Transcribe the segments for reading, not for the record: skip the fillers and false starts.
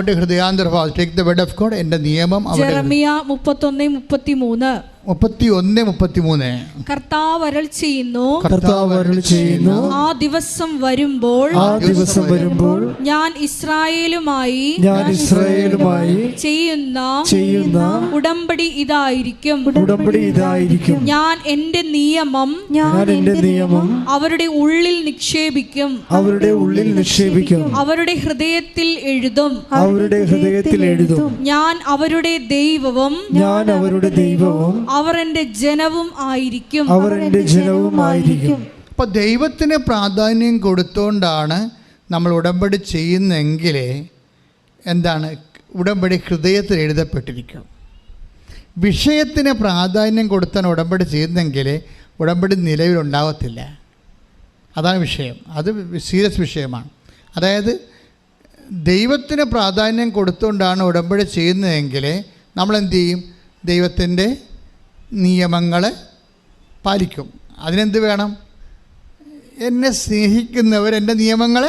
അവരുടെ ഹൃദയാന്തർഭാഗം. Take the word of God, എൻ്റെ നിയമം. ജെറമിയ 31:33. കർത്താവ് അരുൾ ചെയ്യുന്നു, ആ ദിവസം വരുമ്പോൾ ഞാൻ ഇസ്രായേലുമായി ചെയ്യുന്ന ഉടമ്പടി ഇതായിരിക്കും. ഞാൻ എന്റെ നിയമം അവരുടെ ഉള്ളിൽ നിക്ഷേപിക്കും. അവരുടെ ഹൃദയത്തിൽ എഴുതും. ഞാൻ അവരുടെ ദൈവവും അവർ എന്റെ ജനവും ആയിരിക്കും. അപ്പൊ ദൈവത്തിന് പ്രാധാന്യം കൊടുത്തുകൊണ്ടാണ് നമ്മൾ ഉടമ്പടി ചെയ്യുന്നെങ്കിൽ എന്താണ്? ഉടമ്പടി ഹൃദയത്തിൽ എഴുതപ്പെട്ടിരിക്കും. വിഷയത്തിന് പ്രാധാന്യം കൊടുത്താണ് ഉടമ്പടി ചെയ്യുന്നെങ്കിൽ ഉടമ്പടി നിലവിലുണ്ടാകത്തില്ല. അതാണ് വിഷയം. അത് സീരിയസ് വിഷയമാണ്. അതായത് ദൈവത്തിന് പ്രാധാന്യം കൊടുത്തുകൊണ്ടാണ് ഉടമ്പടി ചെയ്യുന്നതെങ്കിൽ നമ്മളെന്ത് ചെയ്യും? ദൈവത്തിൻ്റെ നിയമങ്ങൾ പാലിക്കും. അതിനെന്ത് വേണം? എന്നെ സ്നേഹിക്കുന്നവർ എൻ്റെ നിയമങ്ങൾ.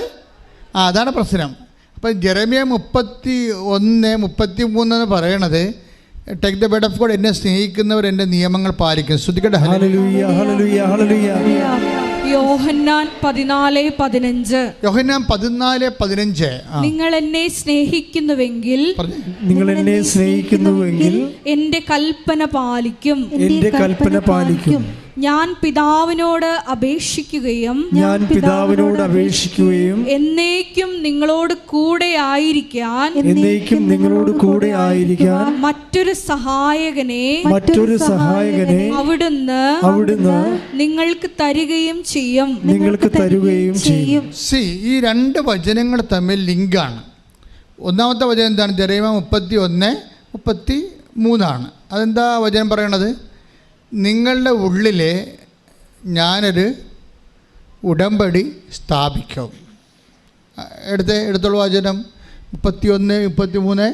അതാണ് പ്രശ്നം. അപ്പോൾ ജെറമിയ 31:33 എന്ന് പറയണത്, take the word of God, എന്നെ സ്നേഹിക്കുന്നവർ എൻ്റെ നിയമങ്ങൾ പാലിക്കും. ശ്രദ്ധിക്കട്ടെ. Hallelujah, hallelujah, hallelujah. യോഹന്നാൻ 14:15. നിങ്ങൾ എന്നെ സ്നേഹിക്കുന്നുവെങ്കിൽ എന്റെ കൽപ്പന പാലിക്കും. ഞാൻ പിതാവിനോട് അപേക്ഷിക്കുകയും എന്നേക്കും നിങ്ങളോട് കൂടെ ആയിരിക്കാൻ മറ്റൊരു സഹായകനെ അവിടുന്ന് നിങ്ങൾക്ക് തരികയും ചെയ്യും. ഈ രണ്ട് വചനങ്ങൾ തമ്മിൽ ലിങ്കാണ്. ഒന്നാമത്തെ വചനം എന്താണ്? ജെറമിയ 31:33. അതെന്താ വചനം പറയണത്? നിങ്ങളുടെ ഉള്ളിൽ ഞാനൊരു ഉടമ്പടി സ്ഥാപിക്കും. എടുത്തോളൂ വചനം 31:33.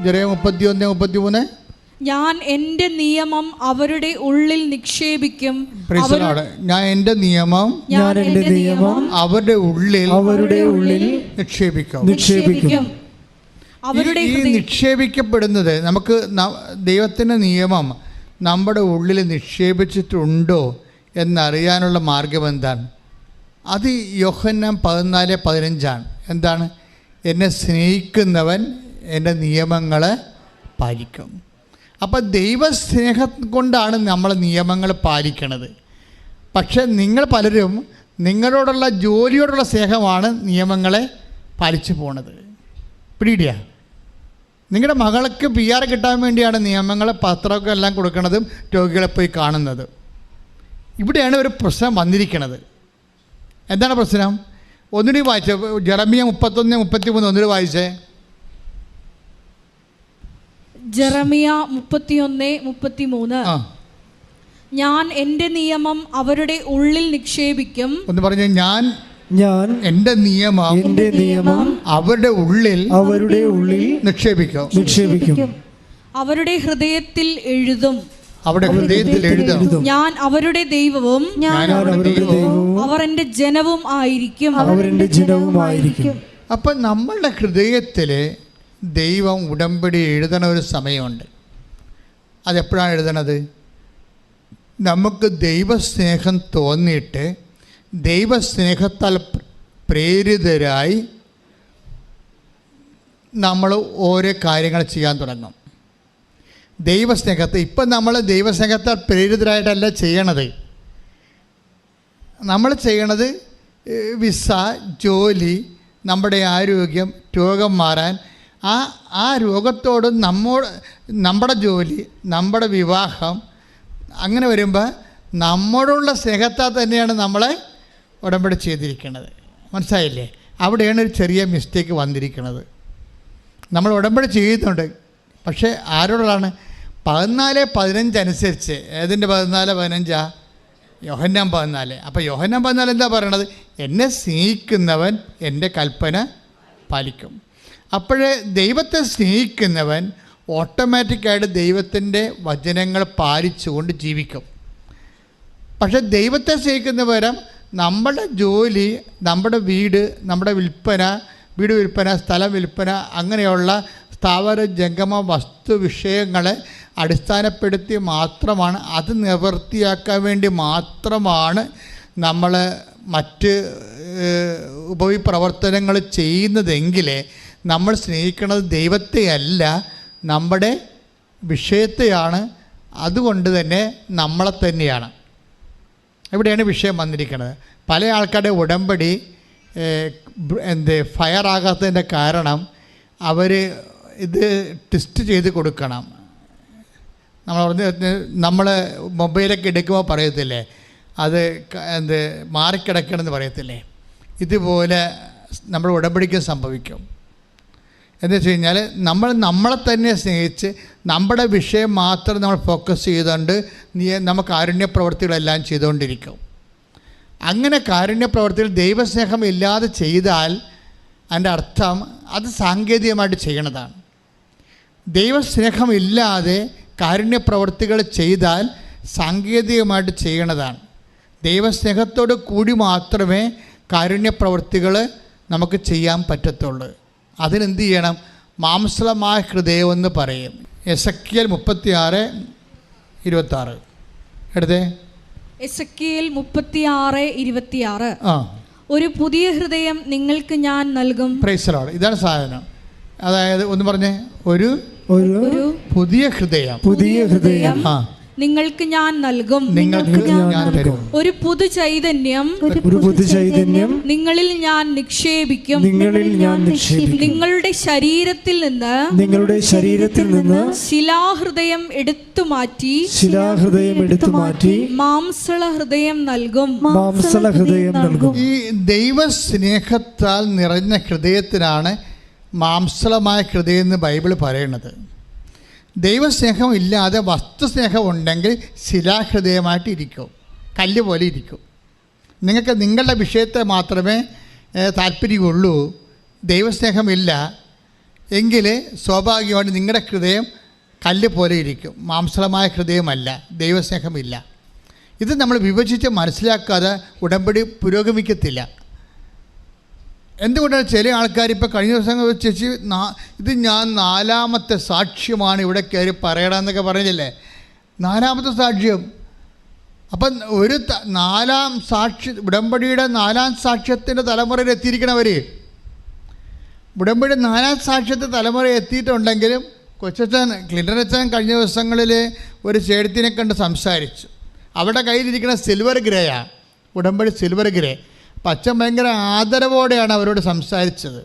ജെറമിയ 31:33. ഞാൻ എൻ്റെ നിയമം അവരുടെ ഉള്ളിൽ നിക്ഷേപിക്കും. ഞാൻ എൻ്റെ നിയമം അവരുടെ ഉള്ളിൽ നിക്ഷേപിക്കും. ഈ നിക്ഷേപിക്കപ്പെടുന്നത് നമുക്ക് ദൈവത്തിൻ്റെ നിയമം നമ്മുടെ ഉള്ളിൽ നിക്ഷേപിച്ചിട്ടുണ്ടോ എന്നറിയാനുള്ള മാർഗം എന്താണ്? അത് യോഹന്നാൻ 14:15. എന്താണ്? എന്നെ സ്നേഹിക്കുന്നവൻ എൻ്റെ നിയമങ്ങളെ പാലിക്കും. അപ്പം ദൈവസ്നേഹം കൊണ്ടാണ് നമ്മൾ നിയമങ്ങൾ പാലിക്കണത്. പക്ഷെ നിങ്ങൾ പലരും നിങ്ങളോടുള്ള ജോലിയോടുള്ള സ്നേഹമാണ് നിയമങ്ങളെ പാലിച്ചു പോണത്. പിടിയിടിയ നിങ്ങളുടെ മകൾക്ക് PR കിട്ടാൻ വേണ്ടിയാണ് നിയമങ്ങൾ പത്രമൊക്കെ എല്ലാം കൊടുക്കുന്നതും രോഗികളെ പോയി കാണുന്നത്. ഇവിടെയാണ് ഒരു പ്രശ്നം വന്നിരിക്കുന്നത്. എന്താണ് പ്രശ്നം? ഒന്നുകൂടി വായിച്ചേ. ജെറമിയ 31:33 ഒന്നുകൂടി വായിച്ചേ. ജെറമിയ 31:33. ഞാൻ എൻ്റെ നിയമം അവരുടെ ഉള്ളിൽ നിക്ഷേപിക്കും. ഒന്ന് പറഞ്ഞു. ഞാൻ എൻ്റെ നിയമം അവരുടെ ഉള്ളിൽ നിക്ഷേപിക്കും. അവരുടെ ഹൃദയത്തിൽ എഴുതും. ഞാൻ അവരുടെ ദൈവവും അവർ എൻ്റെ ജനവും ആയിരിക്കും. അപ്പം നമ്മളുടെ ഹൃദയത്തിൽ ദൈവം ഉടമ്പടി എഴുതണ ഒരു സമയമുണ്ട്. അതെപ്പോഴാണ് എഴുതണത്? നമുക്ക് ദൈവസ്നേഹം തോന്നിയിട്ട് ദൈവസ്നേഹത്താൽ പ്രേരിതരായി നമ്മൾ ഓരോ കാര്യങ്ങൾ ചെയ്യാൻ തുടങ്ങും. ഇപ്പം നമ്മൾ ദൈവസ്നേഹത്താൽ പ്രേരിതരായിട്ടല്ല ചെയ്യണത്. നമ്മൾ ചെയ്യണത് വിസ, ജോലി, നമ്മുടെ ആരോഗ്യം, രോഗം മാറാൻ, ആ രോഗത്തോട് നമ്മുടെ ജോലി, നമ്മുടെ വിവാഹം, അങ്ങനെ വരുമ്പോൾ നമ്മോടുള്ള സ്നേഹത്താൽ തന്നെയാണ് നമ്മളെ ഉടമ്പടി ചെയ്തിരിക്കുന്നത്. മനസ്സിലായില്ലേ? അവിടെയാണ് ഒരു ചെറിയ മിസ്റ്റേക്ക് വന്നിരിക്കുന്നത്. നമ്മൾ ഉടമ്പടി ചെയ്യുന്നുണ്ട്, പക്ഷേ ആരോടാണ്? 14:15 അനുസരിച്ച്. ഏതിൻ്റെ 14:15? യോഹന്നാൻ 14. അപ്പോൾ യോഹന്നാൻ 14 എന്താ പറയണത്? എന്നെ സ്നേഹിക്കുന്നവൻ എൻ്റെ കൽപ്പന പാലിക്കും. അപ്പോഴേ ദൈവത്തെ സ്നേഹിക്കുന്നവൻ ഓട്ടോമാറ്റിക്കായിട്ട് ദൈവത്തിൻ്റെ വചനങ്ങൾ പാലിച്ചുകൊണ്ട് ജീവിക്കും. പക്ഷേ ദൈവത്തെ സ്നേഹിക്കുന്ന പകരം നമ്മുടെ ജോലി, നമ്മുടെ വീട്, നമ്മുടെ വിൽപ്പന, വീട് വിൽപ്പന, സ്ഥലം വിൽപ്പന, അങ്ങനെയുള്ള സ്ഥാവര ജംഗമ വസ്തു വിഷയങ്ങളെ അടിസ്ഥാനപ്പെടുത്തി മാത്രമാണ്, അത് നിവൃത്തിയാക്കാൻ വേണ്ടി മാത്രമാണ് നമ്മൾ മറ്റ് ഉപവിപ്രവർത്തനങ്ങൾ ചെയ്യുന്നതെങ്കിൽ നമ്മൾ സ്നേഹിക്കുന്നത് ദൈവത്തെയല്ല, നമ്മുടെ വിഷയത്തെയാണ്. അതുകൊണ്ട് തന്നെ നമ്മളെ തന്നെയാണ്. ഇവിടെയാണ് വിഷയം വന്നിരിക്കുന്നത്. പല ആൾക്കാരുടെ ഉടമ്പടി ഫയറാകാത്തതിൻ്റെ കാരണം അവർ ഇത് ടെസ്റ്റ് ചെയ്ത് കൊടുക്കണം. നമ്മൾ മൊബൈലൊക്കെ എടുക്കുമ്പോൾ പറയത്തില്ലേ, അത് മാറിക്കിടക്കണമെന്ന് പറയത്തില്ലേ, ഇതുപോലെ നമ്മൾ ഉടമ്പടിക്ക് സംഭവിക്കും. എന്ന് വെച്ച് കഴിഞ്ഞാൽ നമ്മളെ തന്നെ സ്നേഹിച്ച് നമ്മുടെ വിഷയം മാത്രം നമ്മൾ ഫോക്കസ് ചെയ്തുകൊണ്ട് നമുക്ക് കാരുണ്യ പ്രവൃത്തികളെല്ലാം ചെയ്തുകൊണ്ടിരിക്കും. അങ്ങനെ കാരുണ്യ പ്രവൃത്തികൾ ദൈവസ്നേഹം ഇല്ലാതെ ചെയ്താൽ അതിൻ്റെ അർത്ഥം അത് സാങ്കേതികമായിട്ട് ചെയ്യണതാണ്. ദൈവസ്നേഹമില്ലാതെ കാരുണ്യ പ്രവൃത്തികൾ ചെയ്താൽ സാങ്കേതികമായിട്ട് ചെയ്യണതാണ്. ദൈവസ്നേഹത്തോട് കൂടി മാത്രമേ കാരുണ്യ പ്രവൃത്തികൾ നമുക്ക് ചെയ്യാൻ പറ്റത്തുള്ളൂ. അതിനെന്ത് ചെയ്യണം? മാംസളമായ ഹൃദയമെന്ന് പറയും. എസെക്കിയേൽ 36:26 എടുത്തേ. എസെക്കിയേൽ 36:26 ഒരു പുതിയ ഹൃദയം നിങ്ങൾക്ക് ഞാൻ നൽകും. Praise the Lord. ഇതാണ് സാധനം. അതായത് ഒന്ന് പറഞ്ഞേ, ഒരു പുതിയ ഹൃദയം നിങ്ങൾക്ക് ഞാൻ നൽകും. ഒരു പുതു ചൈതന്യം നിങ്ങളിൽ ഞാൻ നിക്ഷേപിക്കും. നിങ്ങളുടെ ശരീരത്തിൽ നിന്ന് ശിലാഹൃദയം എടുത്തു മാറ്റി മാംസള ഹൃദയം നൽകും. ഈ ദൈവസ്നേഹത്താൽ നിറഞ്ഞ ഹൃദയത്തിനാണ് മാംസളമായ ഹൃദയം എന്ന് ബൈബിൾ പറയുന്നത്. ദൈവസ്നേഹം ഇല്ലാതെ വസ്തുസ്നേഹം ഉണ്ടെങ്കിൽ ശിലാഹൃദയമായിട്ട് ഇരിക്കും, കല്ല് പോലെ ഇരിക്കും. നിങ്ങൾക്ക് നിങ്ങളുടെ വിഷയത്തെ മാത്രമേ താല്പര്യമുള്ളൂ, ദൈവസ്നേഹമില്ല എങ്കിൽ സ്വാഭാവികമായിട്ട് നിങ്ങളുടെ ഹൃദയം കല്ല് പോലെ ഇരിക്കും, മാംസളമായ ഹൃദയമല്ല, ദൈവസ്നേഹമില്ല. ഇത് നമ്മൾ വിഭജിച്ച് മനസ്സിലാക്കാതെ ഉടമ്പടി പുരോഗമിക്കത്തില്ല. എന്തുകൊണ്ടാണ് ചില ആൾക്കാർ ഇപ്പോൾ കഴിഞ്ഞ ദിവസം ചേച്ചി ഇത് ഞാൻ 4ാമത്തെ സാക്ഷ്യമാണ് ഇവിടെ കയറി പറയണമെന്നൊക്കെ പറഞ്ഞില്ലേ, 4ാമത്തെ സാക്ഷ്യം. അപ്പം ഒരു 4ാം സാക്ഷ്യ ഉടമ്പടിയുടെ 4ാം സാക്ഷ്യത്തിൻ്റെ തലമുറയിൽ എത്തിയിരിക്കണവർ. ഉടമ്പടി 4ാം സാക്ഷ്യത്തെ തലമുറ എത്തിയിട്ടുണ്ടെങ്കിലും കൊച്ചച്ഛൻ ക്ലിൻ്റനച്ഛൻ കഴിഞ്ഞ ദിവസങ്ങളിൽ ഒരു ചേട്ടത്തിനെ കണ്ട് സംസാരിച്ചു. അവരുടെ കയ്യിലിരിക്കുന്ന സിൽവർ ഗ്രേയാണ്, ഉടമ്പടി സിൽവർ ഗ്രേ. അപ്പം അച്ഛൻ ഭയങ്കര ആദരവോടെയാണ് അവരോട് സംസാരിച്ചത്.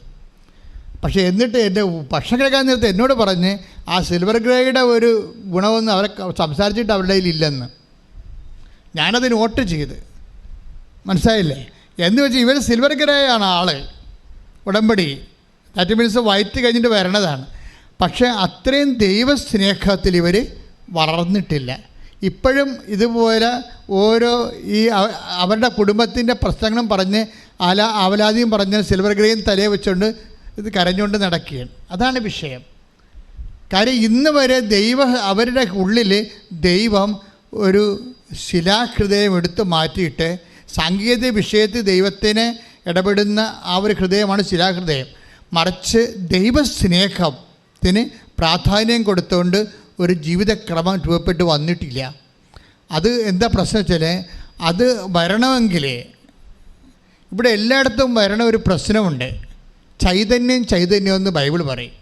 പക്ഷേ എന്നിട്ട് എൻ്റെ ഭക്ഷണം കഴിക്കാൻ നേരത്തെ എന്നോട് പറഞ്ഞ് ആ സിൽവർ ഗ്രേയുടെ ഒരു ഗുണമൊന്നും അവരെ സംസാരിച്ചിട്ട് അവരുടെ കയ്യിലില്ലെന്ന്. ഞാനത് നോട്ട് ചെയ്ത്, മനസ്സിലായില്ലേ? എന്ന് വെച്ചാൽ ഇവർ സിൽവർ ഗ്രേ ആണ് ആൾ, ഉടമ്പടി ദാറ്റ് മീൻസ് വൈറ്റ് കഴിഞ്ഞിട്ട് വരണതാണ്. പക്ഷേ അത്രയും ദൈവസ്നേഹത്തിൽ ഇവർ വളർന്നിട്ടില്ല. ഇപ്പോഴും ഇതുപോലെ ഓരോ ഈ അവരുടെ കുടുംബത്തിൻ്റെ പ്രശ്നങ്ങളും പറഞ്ഞ് അവലാദിയും പറഞ്ഞ് സിൽവർ ഗ്രേയും തലയെ വെച്ചുകൊണ്ട് ഇത് കരഞ്ഞുകൊണ്ട് നടക്കുകയാണ്. അതാണ് വിഷയം. കാര്യം ഇന്ന് വരെ അവരുടെ ഉള്ളിൽ ദൈവം ഒരു ശിലാഹൃദയം എടുത്ത് മാറ്റിയിട്ട് സാങ്കേതിക വിഷയത്തിൽ ദൈവത്തിന് ഇടപെടുന്ന ആ ഒരു ഹൃദയമാണ് ശിലാഹൃദയം. മറിച്ച് ദൈവസ്നേഹത്തിന് പ്രാധാന്യം കൊടുത്തുകൊണ്ട് ഒരു ജീവിതക്രമം രൂപപ്പെട്ട് വന്നിട്ടില്ല. അത് എന്താ പ്രശ്നം വെച്ചാൽ അത് വരണമെങ്കിൽ ഇവിടെ എല്ലായിടത്തും വരണ ഒരു പ്രശ്നമുണ്ട്. ചൈതന്യം എന്ന് ബൈബിൾ പറയും.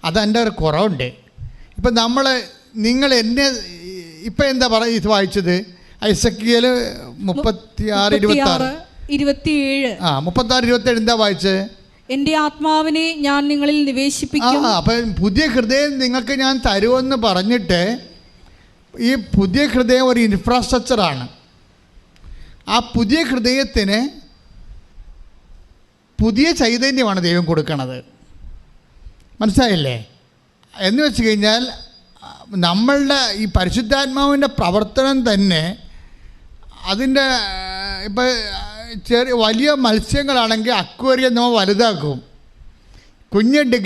അതെൻ്റെ ഒരു കുറവുണ്ട്. ഇപ്പം നിങ്ങൾ എന്നെ ഇപ്പം എന്താ ഇത് വായിച്ചത്? എസെക്കിയേൽ 36:27 36:27 എന്താ വായിച്ചത്? എൻ്റെ ആത്മാവിനെ ഞാൻ നിങ്ങളിൽ നിവേശിപ്പിക്കും. അപ്പം പുതിയ ഹൃദയം നിങ്ങൾക്ക് ഞാൻ തരുമെന്ന് പറഞ്ഞിട്ട് ഈ പുതിയ ഹൃദയം ഒരു ഇൻഫ്രാസ്ട്രക്ചറാണ്. ആ പുതിയ ഹൃദയത്തിന് പുതിയ ചൈതന്യമാണ് ദൈവം കൊടുക്കുന്നത്. മനസ്സിലായില്ലേ? എന്ന് വെച്ച് കഴിഞ്ഞാൽ നമ്മളുടെ ഈ പരിശുദ്ധാത്മാവിൻ്റെ പ്രവർത്തനം തന്നെ അതിൻ്റെ ഇപ്പം വലിയ മത്സ്യങ്ങളാണെങ്കിൽ അക്വേറിയം നമ്മൾ വലുതാക്കും.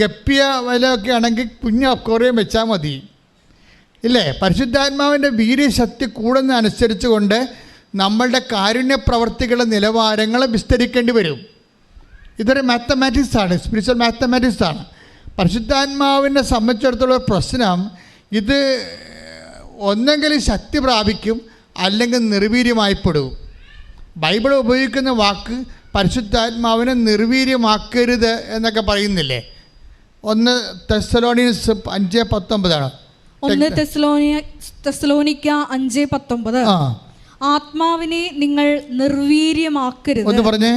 ഗപ്പിയ വലയൊക്കെ ആണെങ്കിൽ കുഞ്ഞ് അക്വേറിയം വെച്ചാൽ മതി, ഇല്ലേ? പരിശുദ്ധാത്മാവിൻ്റെ വീര്യശക്തി കൂടുന്നതനുസരിച്ച് കൊണ്ട് നമ്മളുടെ കാരുണ്യ പ്രവർത്തികളുടെ നിലവാരങ്ങൾ വിസ്തരിക്കേണ്ടി വരും. ഇതൊരു മാത്തമാറ്റിക്സ് ആണ്, സ്പിരിച്വൽ മാത്തമാറ്റിക്സ് ആണ്. പരിശുദ്ധാത്മാവിനെ സംബന്ധിച്ചിടത്തോളം പ്രശ്നം ഇത് ഒന്നെങ്കിൽ ശക്തി പ്രാപിക്കും അല്ലെങ്കിൽ നിർവീര്യമായിപ്പെടും. ബൈബിൾ ഉപയോഗിക്കുന്ന വാക്ക് പരിശുദ്ധാത്മാവിനെ നിർവീര്യമാക്കരുത് എന്നൊക്കെ പറയുന്നില്ലേ? 1 തെസ്സലോനിക്കൻസ് 5:19 1 തെസ്സലോനിക്ക 5:19. ആത്മാവിനെ നിങ്ങൾ നിർവീര്യമാക്കരുത്. ഒന്ന് പറഞ്ഞേ,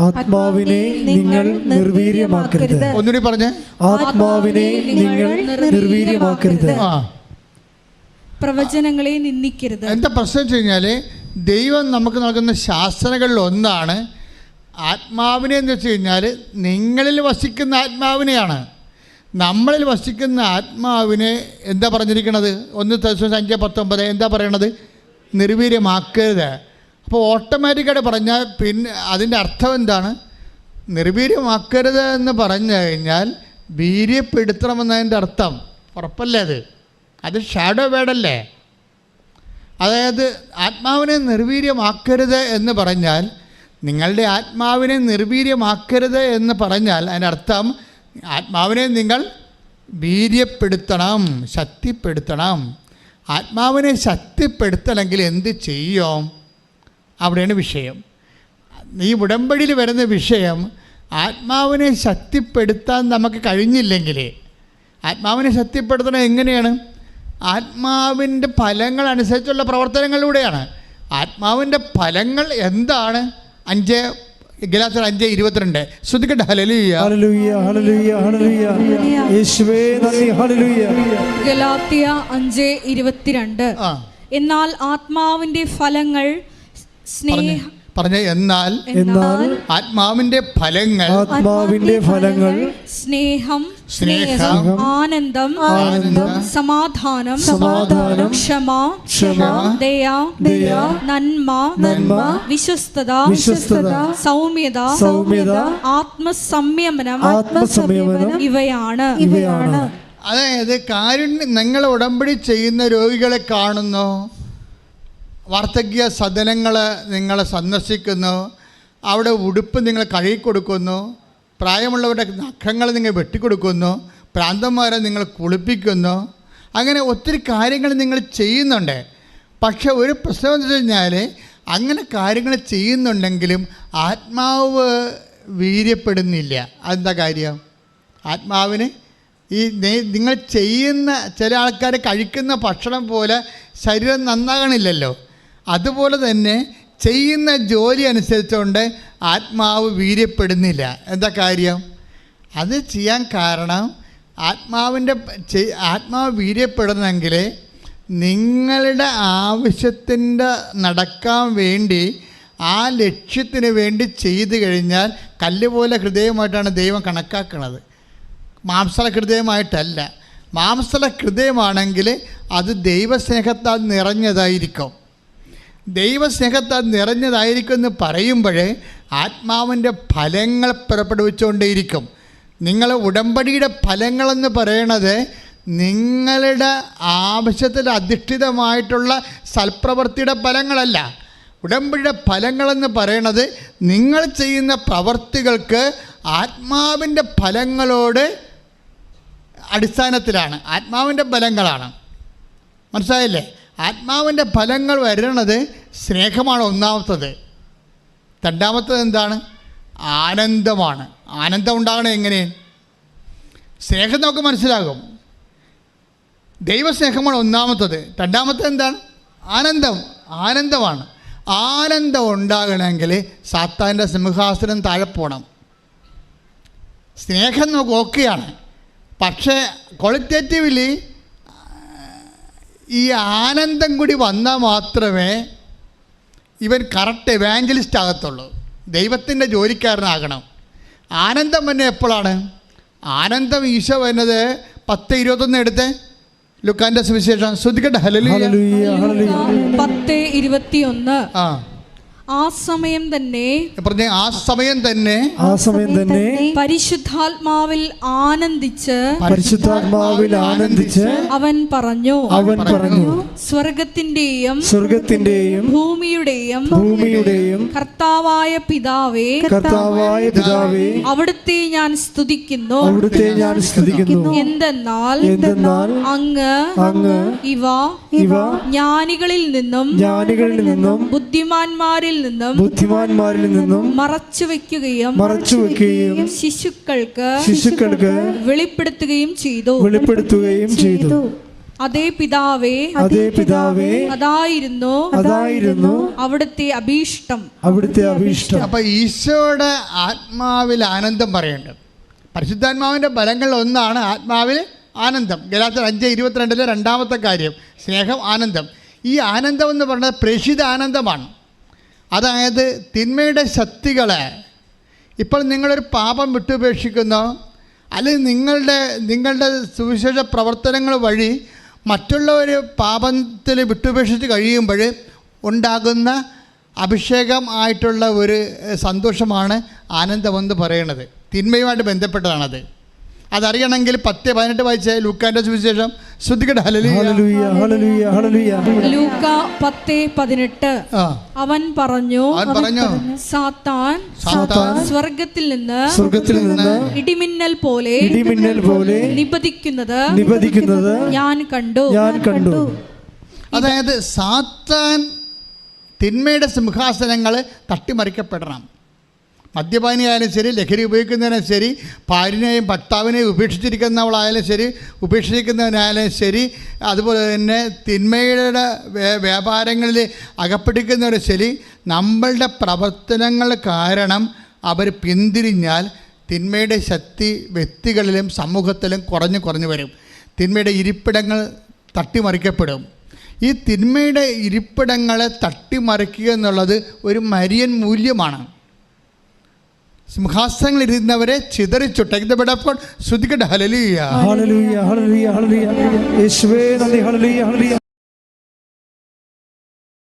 ആത്മാവിനെ നിങ്ങൾ നിർവീര്യമാക്കരുത്. ഒന്നുകൂടി പറഞ്ഞേ, ആത്മാവിനെ നിങ്ങൾ നിർവീര്യമാക്കരുത്. പ്രവചനങ്ങളെ നിന്ദിക്കരുത്. എന്താ പ്രശ്നം വെച്ച് കഴിഞ്ഞാൽ ദൈവം നമുക്ക് നൽകുന്ന ശാസനകളിൽ ഒന്നാണ് ആത്മാവിനെ എന്ന് വെച്ച് കഴിഞ്ഞാൽ നിങ്ങളിൽ വസിക്കുന്ന ആത്മാവിനെയാണ്. നമ്മളിൽ വസിക്കുന്ന ആത്മാവിനെ എന്താ പറഞ്ഞിരിക്കണത്? 1 തെസ്സലോനിക്കർ 5:19 എന്താ പറയണത്? നിർവീര്യമാക്കരുത്. അപ്പോൾ ഓട്ടോമാറ്റിക്കായിട്ട് പറഞ്ഞാൽ പിന്നെ അതിൻ്റെ അർത്ഥം എന്താണ്? നിർവീര്യമാക്കരുത് എന്ന് പറഞ്ഞു കഴിഞ്ഞാൽ വീര്യപ്പെടുത്തണമെന്നതിൻ്റെ അർത്ഥം. ഉറപ്പല്ലേ അത് ഷാഡോ വേർഡല്ലേ? അതായത് ആത്മാവിനെ നിർവീര്യമാക്കരുത് എന്ന് പറഞ്ഞാൽ, നിങ്ങളുടെ ആത്മാവിനെ നിർവീര്യമാക്കരുത് എന്ന് പറഞ്ഞാൽ അതിൻ്റെ അർത്ഥം ആത്മാവിനെ നിങ്ങൾ വീര്യപ്പെടുത്തണം, ശക്തിപ്പെടുത്തണം. ആത്മാവിനെ ശക്തിപ്പെടുത്തണമെങ്കിൽ എന്ത് ചെയ്യും? അവിടെയാണ് വിഷയം. ഈ ഉടമ്പടിയിൽ വരുന്ന വിഷയം, ആത്മാവിനെ ശക്തിപ്പെടുത്താൻ നമുക്ക് കഴിഞ്ഞില്ലെങ്കിൽ, ആത്മാവിനെ ശക്തിപ്പെടുത്തണം എങ്ങനെയാണ്? ആത്മാവിൻ്റെ ഫലങ്ങൾ അനുസരിച്ചുള്ള പ്രവർത്തനങ്ങളിലൂടെയാണ്. ആത്മാവിൻ്റെ ഫലങ്ങൾ എന്താണ്? 5:22 ശ്രദ്ധിക്കട്ടെ. Hallelujah, hallelujah, hallelujah, hallelujah. യേശുവേ നന്ദി. ഹല്ലേലൂയ. ഗലാത്യ 5:22. എന്നാൽ ആത്മാവിന്റെ ഫലങ്ങൾ പറഞ്ഞ എന്നാൽ ആത്മാവിന്റെ ഫലങ്ങൾ സ്നേഹം, ആനന്ദം, സമാധാനം, ക്ഷമ, ദയ, നന്മ, വിശ്വസ്തത, സൗമ്യത, ആത്മസംയമനം ഇവയാണ്. അതായത് കാരുണ്യം. നിങ്ങൾ ഉടമ്പടി ചെയ്യുന്ന രോഗികളെ കാണുന്നു, വാർദ്ധക്യ സദനങ്ങൾ നിങ്ങളെ സന്ദർശിക്കുന്നു, അവിടെ ഉടുപ്പ് നിങ്ങൾ കഴുകിക്കൊടുക്കുന്നു, പ്രായമുള്ളവരുടെ നഖങ്ങൾ നിങ്ങൾ വെട്ടിക്കൊടുക്കുന്നു, പ്രാന്തന്മാരെ നിങ്ങൾ കുളിപ്പിക്കുന്നു, അങ്ങനെ ഒത്തിരി കാര്യങ്ങൾ നിങ്ങൾ ചെയ്യുന്നുണ്ട്. പക്ഷെ ഒരു പ്രശ്നം എന്ന് വെച്ച് കഴിഞ്ഞാൽ, അങ്ങനെ കാര്യങ്ങൾ ചെയ്യുന്നുണ്ടെങ്കിലും ആത്മാവ് വീര്യപ്പെടുന്നില്ല. അതെന്താ കാര്യം? ആത്മാവിന് ഈ നിങ്ങൾ ചെയ്യുന്ന ചില ആൾക്കാർ കഴിക്കുന്ന ഭക്ഷണം പോലെ ശരീരം നന്നാകണില്ലല്ലോ. അതുപോലെ തന്നെ ചെയ്യുന്ന ജോലി അനുസരിച്ചുകൊണ്ട് ആത്മാവ് വീര്യപ്പെടുന്നില്ല. എന്താ കാര്യം? അത് ചെയ്യാൻ കാരണം ആത്മാവ് വീര്യപ്പെടണമെങ്കിൽ നിങ്ങളുടെ ആവശ്യത്തിൻ്റെ നടക്കാൻ വേണ്ടി, ആ ലക്ഷ്യത്തിന് വേണ്ടി ചെയ്തു കഴിഞ്ഞാൽ കല്ലുപോലെ ഹൃദയമായിട്ടാണ് ദൈവം കണക്കാക്കുന്നത്, മാംസള ഹൃദയമായിട്ടല്ല. മാംസള ഹൃദയമാണെങ്കിൽ അത് ദൈവസ്നേഹത്താൽ നിറഞ്ഞതായിരിക്കും. ദൈവസ്നേഹത്താൽ നിറഞ്ഞതായിരിക്കും എന്ന് പറയുമ്പോൾ ആത്മാവിൻ്റെ ഫലങ്ങൾ പുറപ്പെടുവിച്ചുകൊണ്ടേയിരിക്കും. നിങ്ങൾ ഉടമ്പടിയുടെ ഫലങ്ങളെന്ന് പറയണത് നിങ്ങളുടെ ആവശ്യത്തിൽ അധിഷ്ഠിതമായിട്ടുള്ള സൽപ്രവൃത്തിയുടെ ഫലങ്ങളല്ല. ഉടമ്പടിയുടെ ഫലങ്ങളെന്ന് പറയണത് നിങ്ങൾ ചെയ്യുന്ന പ്രവൃത്തികൾക്ക് ആത്മാവിൻ്റെ ഫലങ്ങളോട് അടിസ്ഥാനത്തിലാണ്, ആത്മാവിൻ്റെ ഫലങ്ങളാണ്. മനസ്സിലായില്ലേ? ആത്മാവിൻ്റെ ഫലങ്ങൾ വരുന്നത് സ്നേഹമാണ് ഒന്നാമത്തത്. രണ്ടാമത്തത് എന്താണ്? ആനന്ദമാണ്. ആനന്ദം ഉണ്ടാകണം എങ്ങനെ? സ്നേഹം നമുക്ക് മനസ്സിലാകും. ദൈവസ്നേഹമാണ് ഒന്നാമത്തത്. രണ്ടാമത്തത് എന്താണ്? ആനന്ദമാണ്. ആനന്ദം ഉണ്ടാകണമെങ്കിൽ സാത്താൻ്റെ സിംഹാസനം താഴെ പോകണം. സ്നേഹം നമുക്ക് ഓക്കെയാണ്, പക്ഷേ ക്വാളിറ്റേറ്റീവ്ലി ഈ ആനന്ദം കൂടി വന്നാൽ മാത്രമേ ഇവൻ കറക്റ്റ് എവാഞ്ചലിസ്റ്റ് ആകത്തുള്ളൂ, ദൈവത്തിൻ്റെ ജോലിക്കാരനാകണം. ആനന്ദം തന്നെ എപ്പോഴാണ്? ആനന്ദം ഈശോ വരുന്നത് 10:21 എടുത്ത് ലുക്കാന്റെ സുവിശേഷം ശ്രദ്ധിക്കട്ടെ. ഹല്ലേലൂയ, 10:21. ആ സമയം തന്നെ പറഞ്ഞ ആ സമയം തന്നെ പരിശുദ്ധാത്മാവിൽ ആനന്ദിച്ച് അവൻ പറഞ്ഞു സ്വർഗത്തിന്റെയും ഭൂമിയുടെയും കർത്താവായ പിതാവേ അവിടുത്തെ ഞാൻ സ്തുതിക്കുന്നു എന്തെന്നാൽ അങ്ങ് ഇവ ജ്ഞാനികളിൽ നിന്നും ബുദ്ധിമാന്മാരിൽ നിന്നും മറച്ചു വെക്കുകയും ശിശുക്കൾക്ക് വെളിപ്പെടുത്തുകയും ചെയ്തു. അതേ പിതാവേ അതായിരുന്നു അവിടുത്തെ അഭീഷ്ടം. അപ്പൊ ഈശോയുടെ ആത്മാവിൽ ആനന്ദം പറയുന്നുണ്ട്. പരിശുദ്ധാത്മാവിന്റെ ബലങ്ങളിൽ ഒന്നാണ് ആത്മാവിൽ ആനന്ദം. ഗലാത്യർ 5:22 രണ്ടാമത്തെ കാര്യം സ്നേഹം, ആനന്ദം. ഈ ആനന്ദം എന്ന് പറയുന്നത് പ്രേഷിത ആനന്ദമാണ്. അതായത് തിന്മയുടെ ശക്തികളെ ഇപ്പോൾ നിങ്ങളൊരു പാപം വിട്ടുപേക്ഷിക്കുന്നോ അല്ലെങ്കിൽ നിങ്ങളുടെ സുവിശേഷ പ്രവർത്തനങ്ങൾ വഴി മറ്റുള്ളവർ പാപത്തിൽ വിട്ടുപേക്ഷിച്ച് കഴിയുമ്പോൾ ഉണ്ടാകുന്ന അഭിഷേകം ആയിട്ടുള്ള ഒരു സന്തോഷമാണ് ആനന്ദമെന്ന് പറയുന്നത്. തിന്മയുമായിട്ട് ബന്ധപ്പെട്ടതാണത്. അതറിയണമെങ്കിൽ 10:18 വായിച്ച ലൂക്കാന്റെ സുവിശേഷം. ശ്രദ്ധിക്കട്ടെ. ലൂക്ക 10:18 അവൻ പറഞ്ഞു സാത്താൻ സ്വർഗത്തിൽ നിന്ന് ഇടിമിന്നൽ പോലെ നിബദിക്കുന്നത് ഞാൻ കണ്ടു. അതായത് സാത്താൻ തിന്മയുടെ സിംഹാസനങ്ങൾ തട്ടിമറിക്കപ്പെടണം. മദ്യപാനിയായാലും ശരി, ലഹരി ഉപയോഗിക്കുന്നതിനും ശരി, ഭാര്യനെയും ഭർത്താവിനെയും ഉപേക്ഷിച്ചിരിക്കുന്നവളായാലും ശരി, ഉപേക്ഷിക്കുന്നവനായാലും ശരി, അതുപോലെ തന്നെ തിന്മയുടെ വ്യാപാരങ്ങളിൽ അകപ്പെട്ടിരിക്കുന്നവരും ശരി, നമ്മളുടെ പ്രവർത്തനങ്ങൾ കാരണം അവർ പിന്തിരിഞ്ഞാൽ തിന്മയുടെ ശക്തി വ്യക്തികളിലും സമൂഹത്തിലും കുറഞ്ഞു വരും. തിന്മയുടെ ഇരിപ്പിടങ്ങൾ തട്ടിമറിക്കപ്പെടും. ഈ തിന്മയുടെ ഇരിപ്പിടങ്ങളെ തട്ടിമറിക്കുക എന്നുള്ളത് ഒരു മരിയൻ മൂല്യമാണ്. സിംഹാസനങ്ങളിരുന്നവരെ ചിതറിച്ചുട്ടപ്പോൾ ശ്രദ്ധിക്കട്ടെ. ഹല്ലേലൂയ.